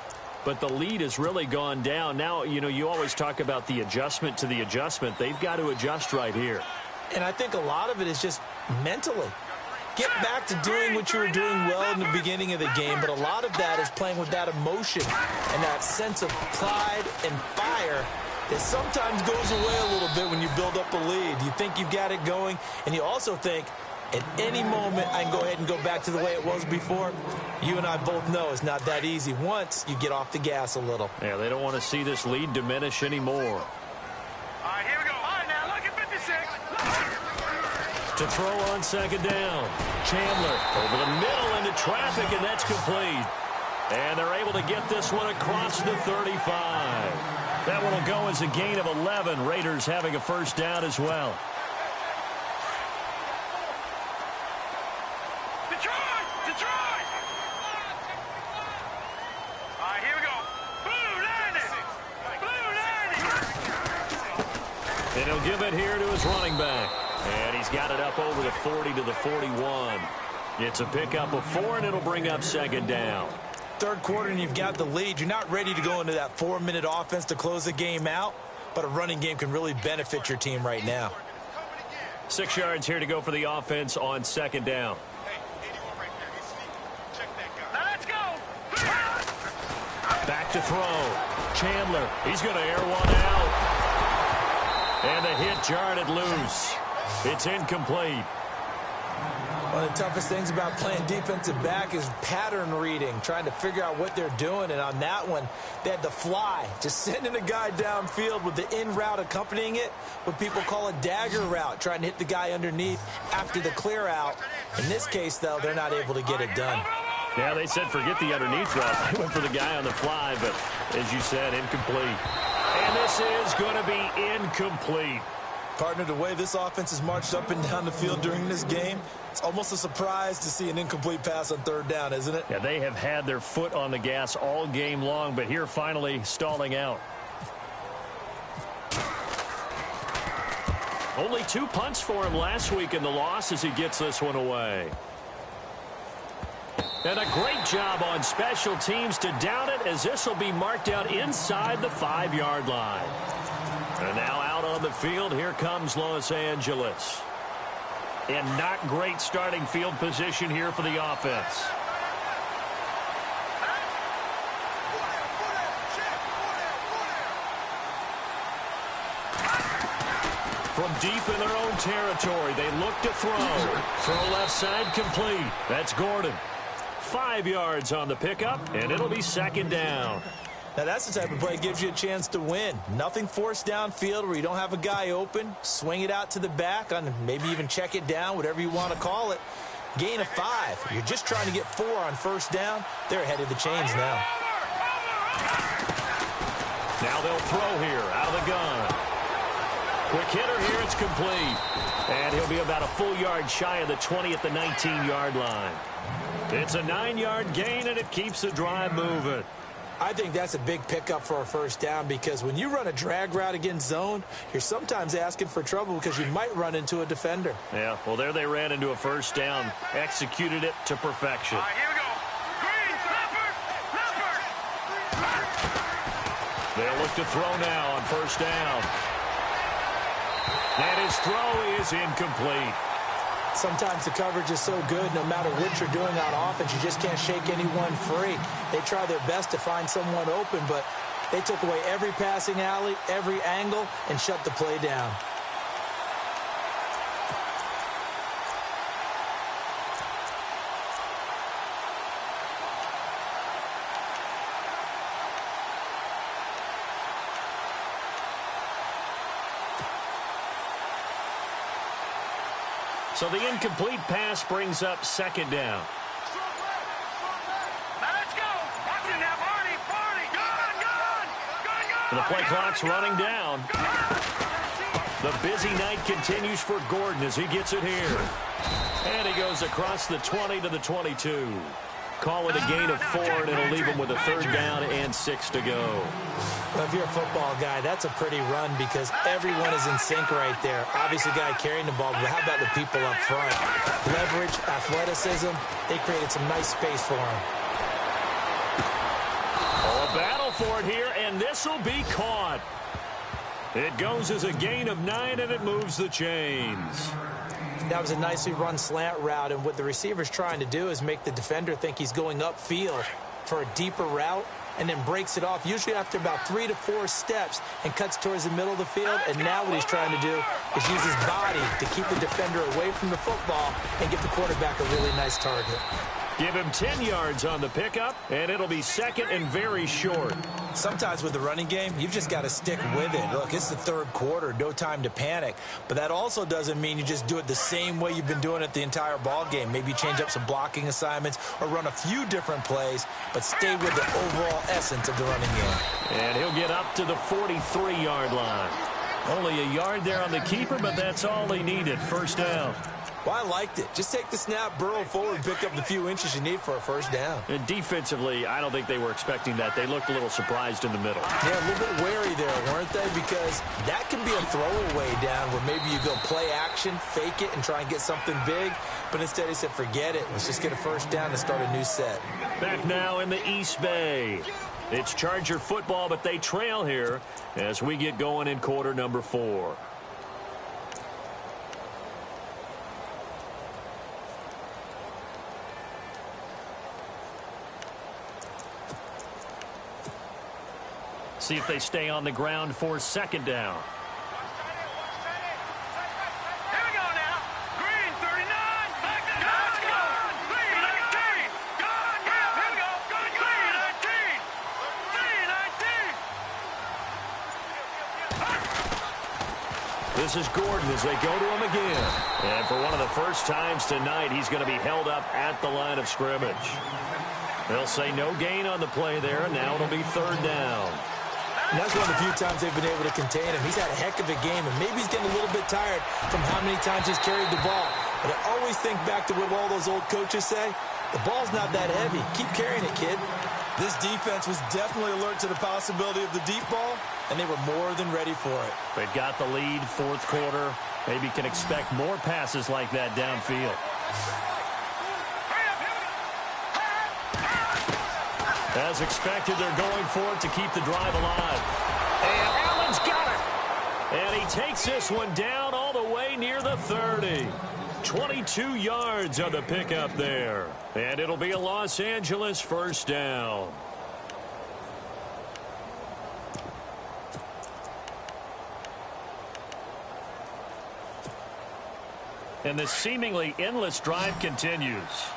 but the lead has really gone down. Now, you always talk about the adjustment to the adjustment. They've got to adjust right here. And I think a lot of it is just mentally. Get back to doing what you were doing well in the beginning of the game, but a lot of that is playing with that emotion and that sense of pride and fire that sometimes goes away a little bit when you build up a lead. You think you've got it going, and you also think at any moment I can go ahead and go back to the way it was before. You and I both know it's not that easy once you get off the gas a little. Yeah, they don't want to see this lead diminish anymore. All right, here we go. All right, now look at 56. To throw on second down. Chandler over the middle into traffic, and that's complete. And they're able to get this one across the 35. That one will go as a gain of 11. Raiders having a first down as well. Detroit! Detroit! All right, here we go. Blue 90. Blue 90. And he'll give it here to his running back. And he's got it up over the 40 to the 41. It's a pickup of 4, and it'll bring up second down. Third quarter and you've got the lead. You're not ready to go into that 4-minute offense to close the game out, but a running game can really benefit your team right now. 6 yards here to go for the offense on second down. Now let's go. Back to throw. Chandler, he's going to air one out. And the hit jarred it loose. It's incomplete. One of the toughest things about playing defensive back is pattern reading, trying to figure out what they're doing. And on that one, they had the fly, just sending a guy downfield with the in route accompanying it, what people call a dagger route, trying to hit the guy underneath after the clear out. In this case, though, they're not able to get it done. Yeah, they said forget the underneath route. They went for the guy on the fly, but as you said, incomplete. And this is going to be incomplete. Partner, the way this offense has marched up and down the field during this game, it's almost a surprise to see an incomplete pass on third down, isn't it? Yeah, they have had their foot on the gas all game long, but here finally stalling out. Only 2 punts for him last week in the loss as he gets this one away. And a great job on special teams to down it, as this will be marked out inside the 5-yard line. And now out on the field, here comes Los Angeles. And not great starting field position here for the offense. From deep in their own territory, they look to throw. Throw left side complete. That's Gordon. 5 yards on the pickup, and it'll be second down. Now, that's the type of play that gives you a chance to win. Nothing forced downfield where you don't have a guy open. Swing it out to the back, on maybe even check it down, whatever you want to call it. Gain of 5. You're just trying to get 4 on first down. They're ahead of the chains now. Now they'll throw here out of the gun. Quick hitter here, it's complete. And he'll be about a full yard shy of the 20 at the 19-yard line. It's a 9-yard gain, and it keeps the drive moving. I think that's a big pickup for a first down, because when you run a drag route against zone, you're sometimes asking for trouble because you might run into a defender. Yeah, well, there they ran into a first down, executed it to perfection. All right, here we go. Green, leopard. They'll look to throw now on first down. And his throw is incomplete. Sometimes the coverage is so good, no matter what you're doing on offense, you just can't shake anyone free. They try their best to find someone open, but They took away every passing alley, every angle, and shut the play down. So the incomplete pass brings up second down. Now let's go. Watch it now, Barney. Gun. The play clock's running down. The busy night continues for Gordon as he gets it here. And he goes across the 20 to the 22. Call it a gain of 4, and it'll leave him with a third down and 6 to go. Well, if you're a football guy, that's a pretty run because everyone is in sync right there. Obviously, the guy carrying the ball, but how about the people up front? Leverage, athleticism, they created some nice space for him. Oh, a battle for it here, and this will be caught. It goes as a gain of 9, and it moves the chains. That was a nicely run slant route, and what the receiver's trying to do is make the defender think he's going upfield for a deeper route and then breaks it off, usually after about 3 to 4 steps, and cuts towards the middle of the field. And now what he's trying to do is use his body to keep the defender away from the football and give the quarterback a really nice target. Give him 10 yards on the pickup, and it'll be second and very short. Sometimes with the running game, you've just got to stick with it. Look, it's the third quarter, no time to panic. But that also doesn't mean you just do it the same way you've been doing it the entire ball game. Maybe change up some blocking assignments or run a few different plays, but stay with the overall essence of the running game. And he'll get up to the 43-yard line. Only a yard there on the keeper, but that's all he needed. First down. Well, I liked it. Just take the snap, burrow forward, pick up the few inches you need for a first down. And defensively, I don't think they were expecting that. They looked a little surprised in the middle. Yeah, a little bit wary there, weren't they? Because that can be a throwaway down where maybe you go play action, fake it, and try and get something big. But instead he said, forget it. Let's just get a first down and start a new set. Back now in the East Bay. It's Charger football, but they trail here as we get going in quarter number 4. See if they stay on the ground for second down. Here we go now. Green, 39. Back to let's go. Green, 19. Gone. Here we go. Green, 19. Green, 19. This is Gordon as they go to him again. And for one of the first times tonight, he's going to be held up at the line of scrimmage. They'll say no gain on the play there. Now it'll be third down. And that's one of the few times they've been able to contain him. He's had a heck of a game, and maybe he's getting a little bit tired from how many times he's carried the ball. But I always think back to what all those old coaches say. The ball's not that heavy. Keep carrying it, kid. This defense was definitely alert to the possibility of the deep ball, and they were more than ready for it. They've got the lead, fourth quarter. Maybe can expect more passes like that downfield. As expected, they're going for it to keep the drive alive. And Allen's got it. And he takes this one down all the way near the 30. 22 yards on the pickup there. And it'll be a Los Angeles first down. And this seemingly endless drive continues.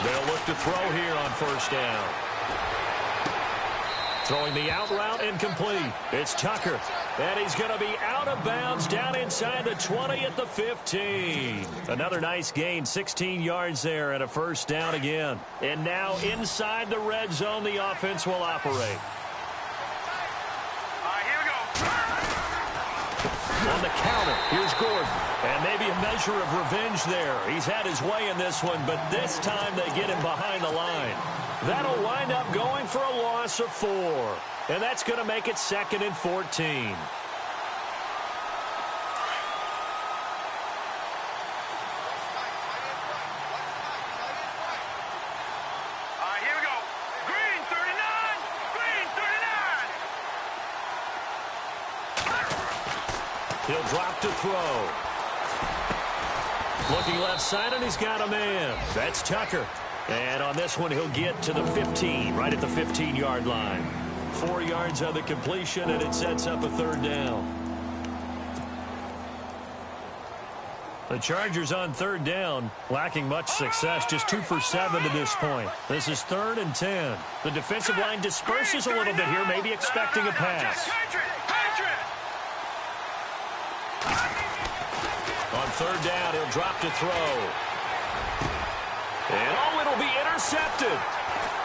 They'll look to throw here on first down. Throwing the out route incomplete. It's Tucker. And he's going to be out of bounds down inside the 20 at the 15. Another nice gain, 16 yards there and a first down again. And now inside the red zone, the offense will operate. On the counter, here's Gordon. And maybe a measure of revenge there. He's had his way in this one, but this time they get him behind the line. That'll wind up going for a loss of 4. And that's going to make it second and 14. Here we go. Green, 39. Green, 39. He'll drop to throw. Looking left side, and he's got a man. That's Tucker. And on this one, he'll get to the 15, right at the 15-yard line. 4 yards on the completion, and it sets up a third down. The Chargers on third down, lacking much success, just 2 for 7 to this point. This is 3rd and 10. The defensive line disperses a little bit here, maybe expecting a pass. On third down, he'll drop to throw. And it'll be intercepted.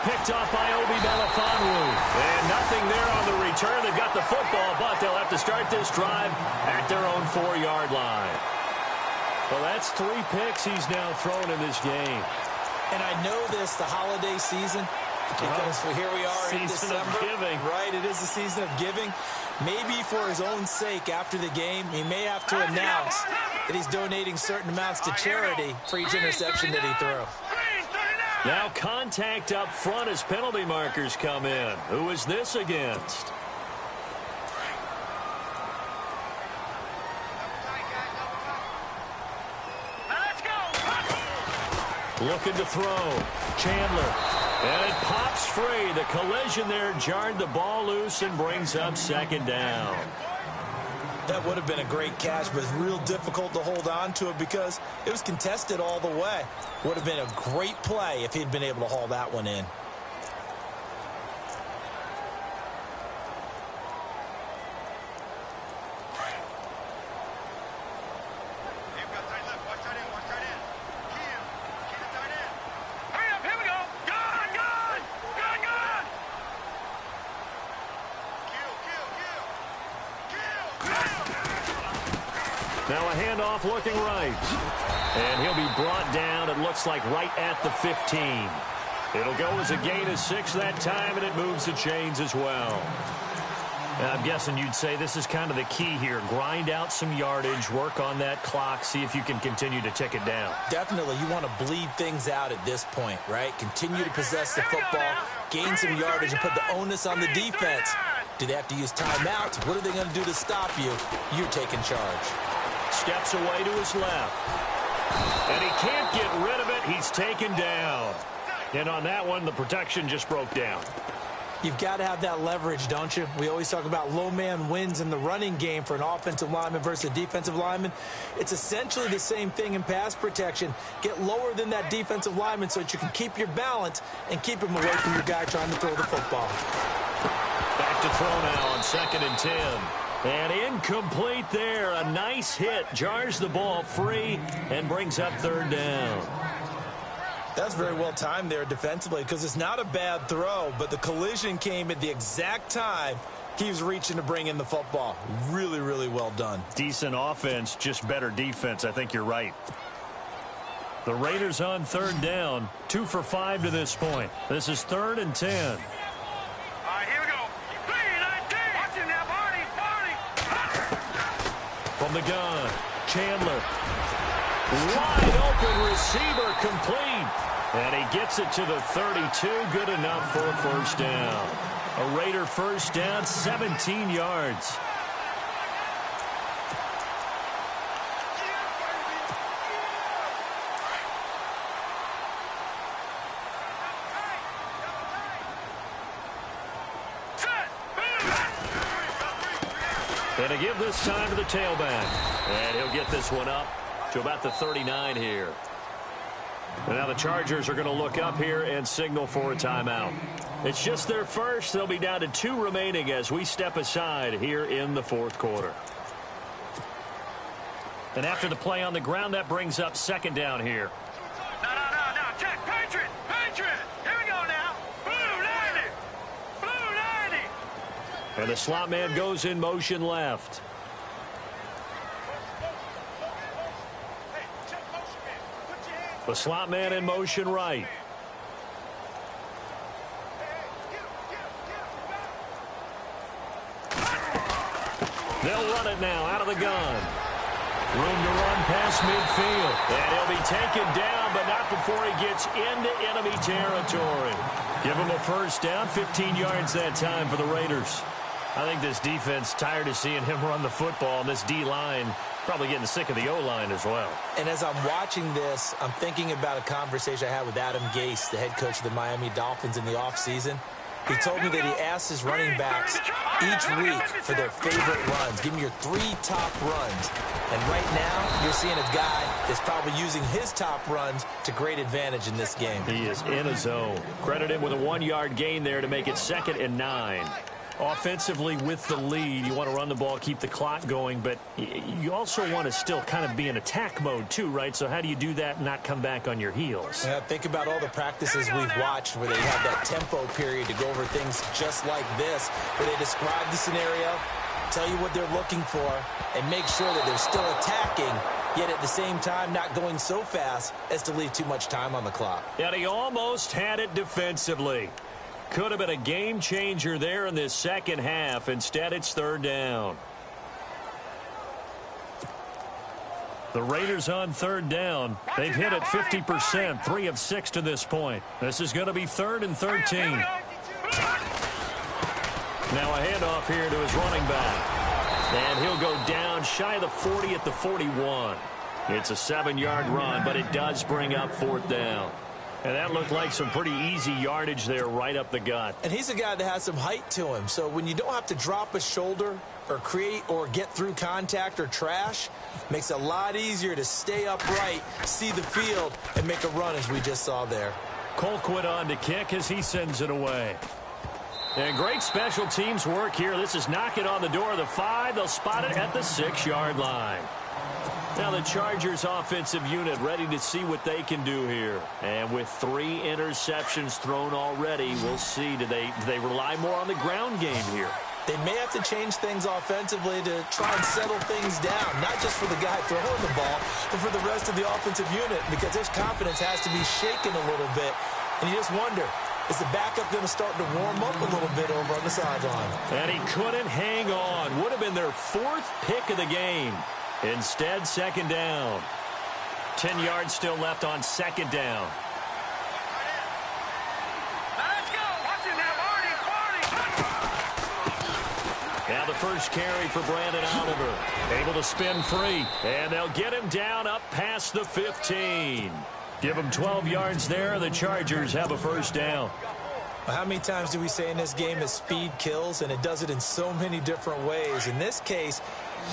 Picked off by Obi Melifonwu. And nothing there on the return. They've got the football, but they'll have to start this drive at their own 4-yard line. Well, that's 3 picks he's now thrown in this game. And I know this, the holiday season, because here we are in December. Season of giving. Right, it is the season of giving. Maybe for his own sake after the game, he may have to announce that he's donating certain amounts to charity for each interception that he threw. Now contact up front as penalty markers come in. Who is this against? Looking to throw. Chandler. And it pops free. The collision there jarred the ball loose and brings up 2nd down. That would have been a great catch, but it's real difficult to hold on to it because it was contested all the way. Would have been a great play if he'd been able to haul that one in. Now a handoff looking right. And he'll be brought down, it looks like, right at the 15. It'll go as a gain of 6 that time, and it moves the chains as well. And I'm guessing you'd say this is kind of the key here. Grind out some yardage, work on that clock, see if you can continue to tick it down. Definitely. You want to bleed things out at this point, right? Continue to possess the football, gain some yardage, and put the onus on the defense. Do they have to use timeouts? What are they going to do to stop you? You're taking charge. Steps away to his left. And he can't get rid of it. He's taken down. And on that one, the protection just broke down. You've got to have that leverage, don't you? We always talk about low man wins in the running game for an offensive lineman versus a defensive lineman. It's essentially the same thing in pass protection. Get lower than that defensive lineman so that you can keep your balance and keep him away from your guy trying to throw the football. Back to throw now on 2nd and 10. And incomplete there. A nice hit. Jars the ball free and brings up 3rd down. That's very well timed there defensively because it's not a bad throw, but the collision came at the exact time he was reaching to bring in the football. Really, really well done. Decent offense, just better defense. I think you're right. The Raiders on 3rd down. 2 for 5 to this point. This is 3rd and 10. From the gun, Chandler. Wide open receiver complete. And he gets it to the 32. Good enough for a 1st down. A Raider 1st down, 17 yards. And to give this time to the tailback. And he'll get this one up to about the 39 here. And now the Chargers are going to look up here and signal for a timeout. It's just their first. They'll be down to 2 remaining as we step aside here in the 4th quarter. And after the play on the ground, that brings up 2nd down here. No. Check. Patriot. Here we go now. Blue 90. Blue 90. And the slot man goes in motion left. The slot man in motion right. They'll run it now out of the gun. Room to run past midfield. And he'll be taken down, but not before he gets into enemy territory. Give him a 1st down, 15 yards that time for the Raiders. I think this defense tired of seeing him run the football, and this D-line probably getting sick of the O-line as well. And as I'm watching this, I'm thinking about a conversation I had with Adam Gase, the head coach of the Miami Dolphins in the offseason. He told me that he asked his running backs each week for their favorite runs. Give me your 3 top runs. And right now, you're seeing a guy that's probably using his top runs to great advantage in this game. He is in a zone. Credit him with a 1-yard gain there to make it 2nd and 9. Offensively with the lead, you want to run the ball, keep the clock going, but you also want to still kind of be in attack mode too, right? So how do you do that and not come back on your heels? Yeah, think about all the practices we've watched where they have that tempo period to go over things just like this, where they describe the scenario, tell you what they're looking for, and make sure that they're still attacking, yet at the same time not going so fast as to leave too much time on the clock. And he almost had it defensively. Could have been a game changer there in this second half. Instead, it's 3rd down. The Raiders on 3rd down. They've hit it 50%, 3 of 6 to this point. This is going to be 3rd and 13. Now a handoff here to his running back. And he'll go down shy of the 40 at the 41. It's a 7-yard run, but it does bring up 4th down. And that looked like some pretty easy yardage there right up the gut. And he's a guy that has some height to him. So when you don't have to drop a shoulder or create or get through contact or trash, makes it a lot easier to stay upright, see the field, and make a run as we just saw there. Colquitt on to kick as he sends it away. And great special teams work here. This is knocking on the door of the 5. They'll spot it at the 6-yard line. Now the Chargers offensive unit ready to see what they can do here. And with 3 interceptions thrown already, we'll see. Do they rely more on the ground game here? They may have to change things offensively to try and settle things down, not just for the guy throwing the ball, but for the rest of the offensive unit, because his confidence has to be shaken a little bit. And you just wonder, is the backup going to start to warm up a little bit over on the sideline? And he couldn't hang on. Would have been their 4th pick of the game. Instead, 2nd down. 10 yards still left on 2nd down. Let's go. Watch it now, Marty. Now the first carry for Brandon Oliver. Able to spin free. And they'll get him down up past the 15. Give him 12 yards there. The Chargers have a 1st down. Well, how many times do we say in this game that speed kills, and it does it in so many different ways? In this case,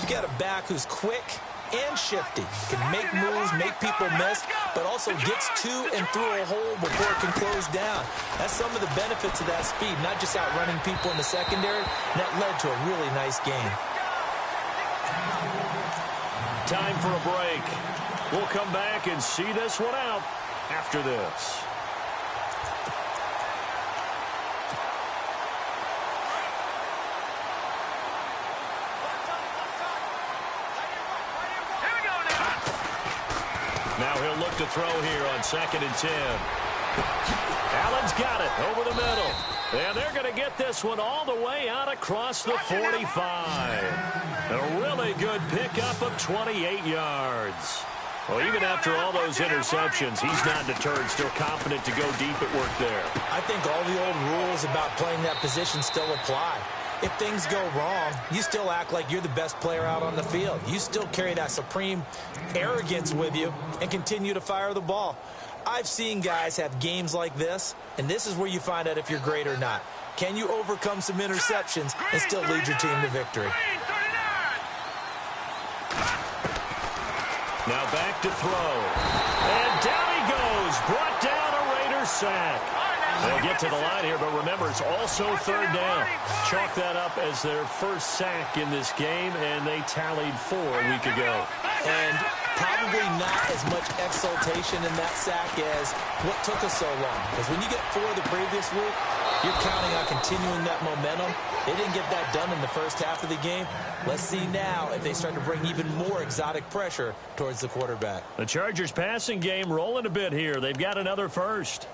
you got a back who's quick and shifty, can make moves, make people miss, but also gets to and through a hole before it can close down. That's some of the benefits of that speed, not just outrunning people in the secondary. And that led to a really nice game. Time for a break. We'll come back and see this one out after this. Now he'll look to throw here on 2nd and 10. Allen's got it over the middle. And they're going to get this one all the way out across the 45. A really good pickup of 28 yards. Well, even after all those interceptions, he's not deterred, still confident to go deep at work there. I think all the old rules about playing that position still apply. If things go wrong, you still act like you're the best player out on the field. You still carry that supreme arrogance with you and continue to fire the ball. I've seen guys have games like this, and this is where you find out if you're great or not. Can you overcome some interceptions and still lead your team to victory? Now back to throw. And down he goes. Brought down a Raiders sack. They'll get to the line here, but remember, it's also 3rd down. Chalk that up as their first sack in this game, and they tallied 4 a week ago. And probably not as much exultation in that sack as what took us so long. Because when you get 4 the previous week, you're counting on continuing that momentum. They didn't get that done in the first half of the game. Let's see now if they start to bring even more exotic pressure towards the quarterback. The Chargers passing game rolling a bit here. They've got another 1st.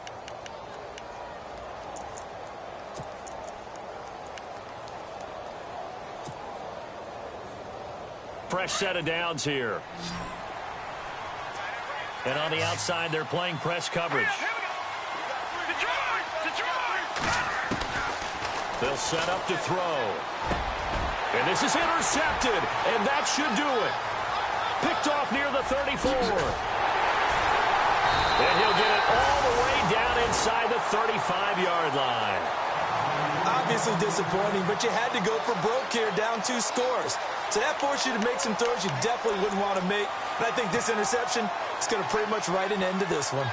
Fresh set of downs here. And on the outside, they're playing press coverage. They'll set up to throw. And this is intercepted, and that should do it. Picked off near the 34. And he'll get it all the way down inside the 35-yard line. Obviously disappointing, but you had to go for broke here, down 2 scores. So that forced you to make some throws you definitely wouldn't want to make. And I think this interception is going to pretty much write an end to this one.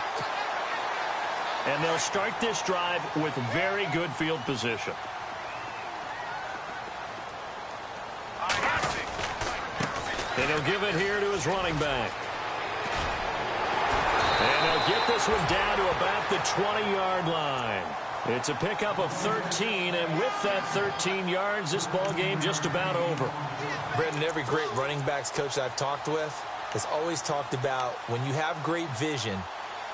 And they'll start this drive with very good field position. And he'll give it here to his running back. And they'll get this one down to about the 20-yard line. It's a pickup of 13, and with that 13 yards, this ball game just about over. Brendan, every great running backs coach I've talked with has always talked about when you have great vision,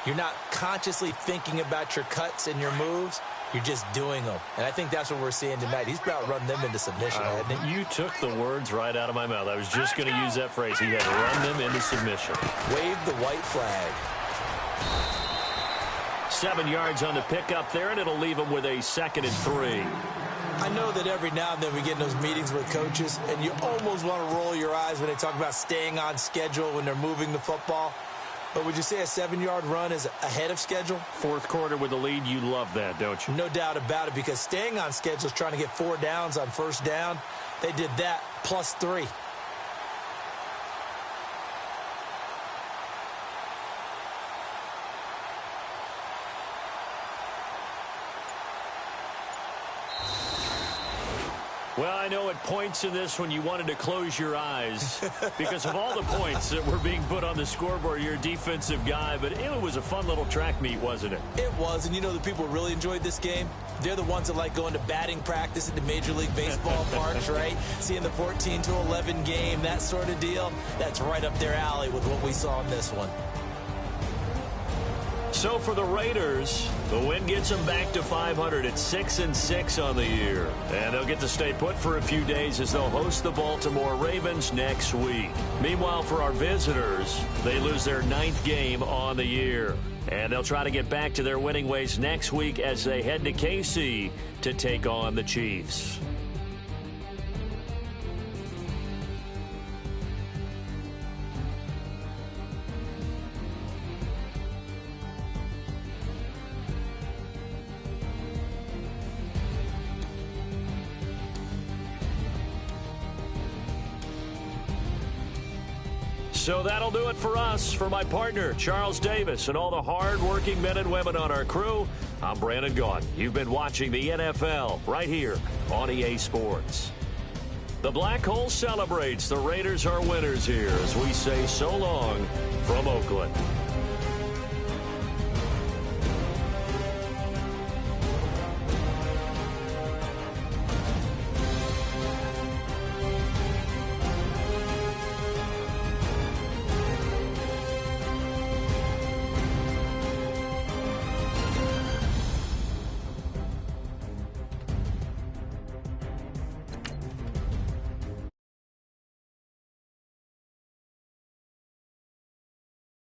you're not consciously thinking about your cuts and your moves. You're just doing them. And I think that's what we're seeing tonight. He's about running them into submission, hasn't he? You took the words right out of my mouth. I was just going to use that phrase. He had run them into submission. Wave the white flag. 7 yards on the pickup there, and it'll leave him with a 2nd and 3. I know that every now and then we get in those meetings with coaches, and you almost want to roll your eyes when they talk about staying on schedule when they're moving the football. But would you say a 7-yard run is ahead of schedule? Fourth quarter with the lead, you love that, don't you? No doubt about it, because staying on schedule is trying to get 4 downs on first down. They did that plus 3. Well, I know at points in this when you wanted to close your eyes because of all the points that were being put on the scoreboard. You're a defensive guy, but it was a fun little track meet, wasn't it? It was, and you know the people who really enjoyed this game? They're the ones that like going to batting practice at the Major League Baseball parks, right? Seeing the 14-11 game, that sort of deal. That's right up their alley with what we saw in this one. So for the Raiders, the win gets them back to 500 at 6-6 on the year. And they'll get to stay put for a few days as they'll host the Baltimore Ravens next week. Meanwhile, for our visitors, they lose their 9th game on the year. And they'll try to get back to their winning ways next week as they head to KC to take on the Chiefs. So that'll do it for us. For my partner, Charles Davis, and all the hard-working men and women on our crew, I'm Brandon Gaudin. You've been watching the NFL right here on EA Sports. The Black Hole celebrates. The Raiders are winners here as we say so long from Oakland.